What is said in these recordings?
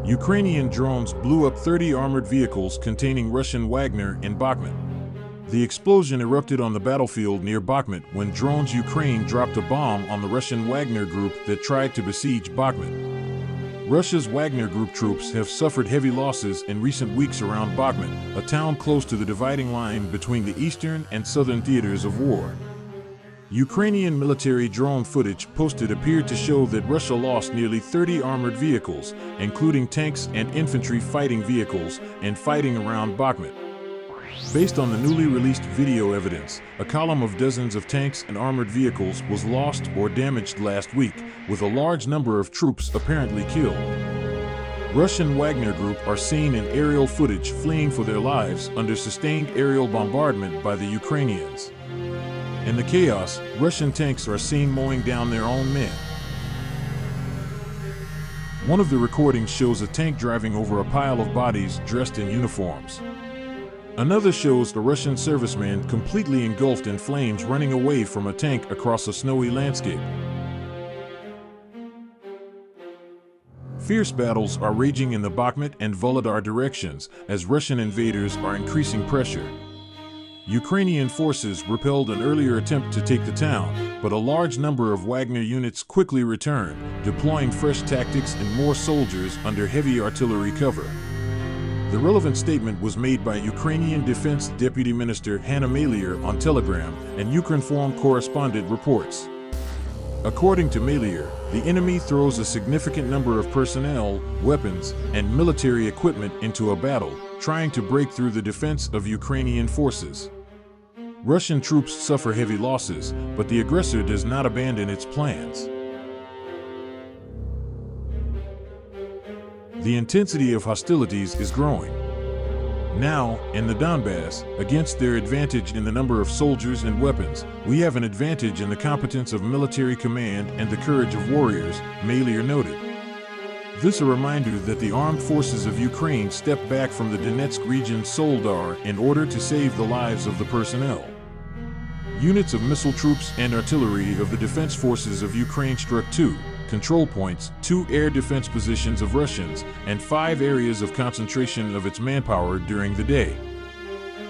Ukrainian drones blew up 30 armored vehicles containing Russian Wagner in Bakhmut. The explosion erupted on the battlefield near Bakhmut when drones Ukraine dropped a bomb on the Russian Wagner Group that tried to besiege Bakhmut. Russia's Wagner Group troops have suffered heavy losses in recent weeks around Bakhmut, a town close to the dividing line between the eastern and southern theaters of war. Ukrainian military drone footage posted appeared to show that Russia lost nearly 30 armored vehicles, including tanks and infantry fighting vehicles, and fighting around Bakhmut. Based on the newly released video evidence, a column of dozens of tanks and armored vehicles was lost or damaged last week, with a large number of troops apparently killed. Russian Wagner Group are seen in aerial footage fleeing for their lives under sustained aerial bombardment by the Ukrainians. In the chaos, Russian tanks are seen mowing down their own men. One of the recordings shows a tank driving over a pile of bodies dressed in uniforms. Another shows a Russian serviceman completely engulfed in flames running away from a tank across a snowy landscape. Fierce battles are raging in the Bakhmut and Soledar directions as Russian invaders are increasing pressure. Ukrainian forces repelled an earlier attempt to take the town, but a large number of Wagner units quickly returned, deploying fresh tactics and more soldiers under heavy artillery cover. The relevant statement was made by Ukrainian Defense Deputy Minister Hanna Maliar on Telegram, and Ukrinform correspondent reports. According to Maliar, the enemy throws a significant number of personnel, weapons, and military equipment into a battle, trying to break through the defense of Ukrainian forces. Russian troops suffer heavy losses, but the aggressor does not abandon its plans. The intensity of hostilities is growing. Now, in the Donbas, against their advantage in the number of soldiers and weapons, we have an advantage in the competence of military command and the courage of warriors, Maliar noted. This a reminder that the armed forces of Ukraine stepped back from the Donetsk region's Soledar in order to save the lives of the personnel. Units of missile troops and artillery of the defense forces of Ukraine struck 2 control points, 2 air defense positions of Russians, and 5 areas of concentration of its manpower during the day.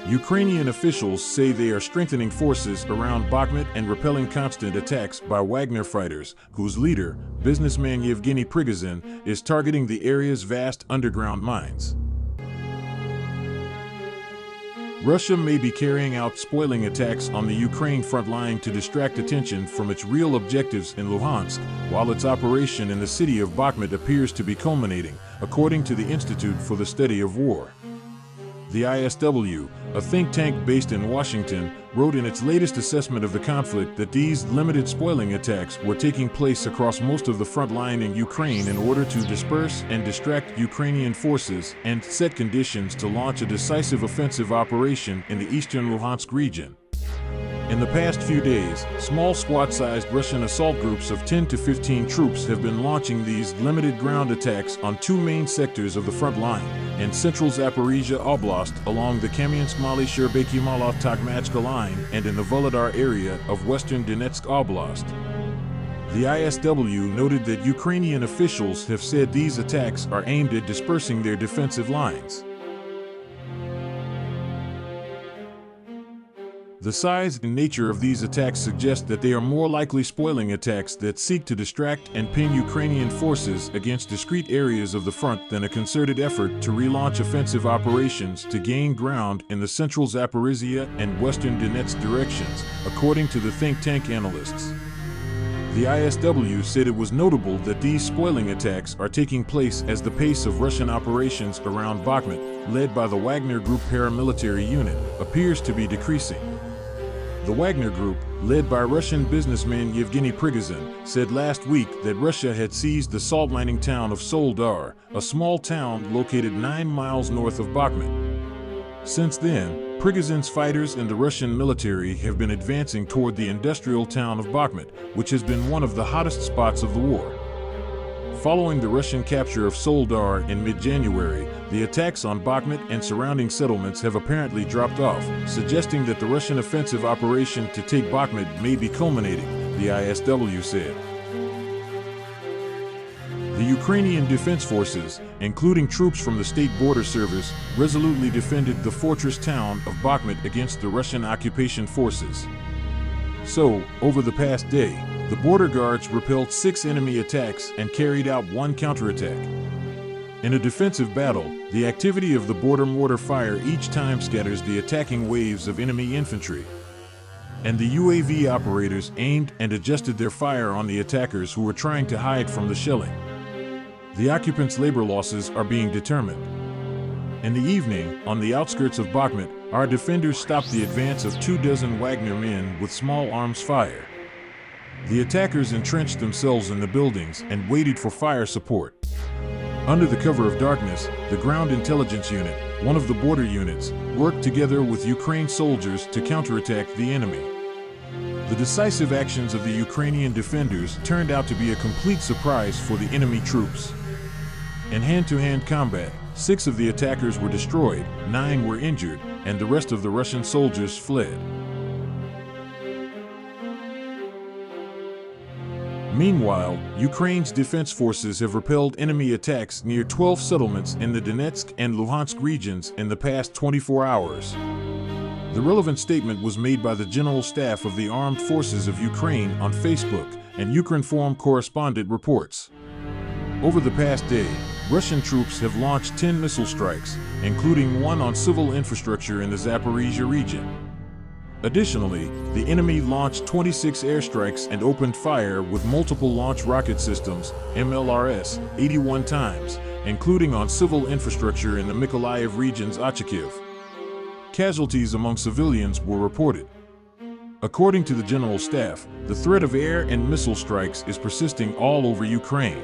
Ukrainian officials say they are strengthening forces around Bakhmut and repelling constant attacks by Wagner fighters, whose leader, businessman Yevgeny Prigozhin, is targeting the area's vast underground mines. Russia may be carrying out spoiling attacks on the Ukraine front line to distract attention from its real objectives in Luhansk, while its operation in the city of Bakhmut appears to be culminating, according to the Institute for the Study of War. The ISW, a think tank based in Washington, wrote in its latest assessment of the conflict that these limited spoiling attacks were taking place across most of the front line in Ukraine in order to disperse and distract Ukrainian forces and set conditions to launch a decisive offensive operation in the eastern Luhansk region. In the past few days, small squad-sized Russian assault groups of 10 to 15 troops have been launching these limited ground attacks on 2 main sectors of the front line, in central Zaporizhia Oblast along the Kamyansk-Mali-Sherbeki-Malov-Tokmachka line and in the Soledar area of western Donetsk Oblast. The ISW noted that Ukrainian officials have said these attacks are aimed at dispersing their defensive lines. The size and nature of these attacks suggest that they are more likely spoiling attacks that seek to distract and pin Ukrainian forces against discrete areas of the front than a concerted effort to relaunch offensive operations to gain ground in the central Zaporizhia and western Donetsk directions, according to the think tank analysts. The ISW said it was notable that these spoiling attacks are taking place as the pace of Russian operations around Bakhmut, led by the Wagner Group paramilitary unit, appears to be decreasing. The Wagner Group, led by Russian businessman Yevgeny Prigozhin, said last week that Russia had seized the salt mining town of Soledar, a small town located 9 miles north of Bakhmut. Since then, Prigozhin's fighters and the Russian military have been advancing toward the industrial town of Bakhmut, which has been one of the hottest spots of the war. Following the Russian capture of Soledar in mid-January, the attacks on Bakhmut and surrounding settlements have apparently dropped off, suggesting that the Russian offensive operation to take Bakhmut may be culminating, the ISW said. The Ukrainian Defense Forces, including troops from the State Border Service, resolutely defended the fortress town of Bakhmut against the Russian occupation forces. So, over the past day, the border guards repelled 6 enemy attacks and carried out 1 counterattack. In a defensive battle, the activity of the border mortar fire each time scatters the attacking waves of enemy infantry. And the UAV operators aimed and adjusted their fire on the attackers who were trying to hide from the shelling. The occupants' labor losses are being determined. In the evening, on the outskirts of Bakhmut, our defenders stopped the advance of 24 Wagner men with small arms fire. The attackers entrenched themselves in the buildings and waited for fire support. Under the cover of darkness, the Ground Intelligence Unit, one of the border units, worked together with Ukraine soldiers to counterattack the enemy. The decisive actions of the Ukrainian defenders turned out to be a complete surprise for the enemy troops. In hand-to-hand combat, 6 of the attackers were destroyed, 9 were injured, and the rest of the Russian soldiers fled. Meanwhile, Ukraine's defense forces have repelled enemy attacks near 12 settlements in the Donetsk and Luhansk regions in the past 24 hours. The relevant statement was made by the General Staff of the Armed Forces of Ukraine on Facebook, and Ukrinform correspondent reports. Over the past day, Russian troops have launched 10 missile strikes, including 1 on civil infrastructure in the Zaporizhia region. Additionally, the enemy launched 26 airstrikes and opened fire with multiple launch rocket systems, MLRS, 81 times, including on civil infrastructure in the Mykolaiv region's Kharkiv. Casualties among civilians were reported. According to the General Staff, the threat of air and missile strikes is persisting all over Ukraine.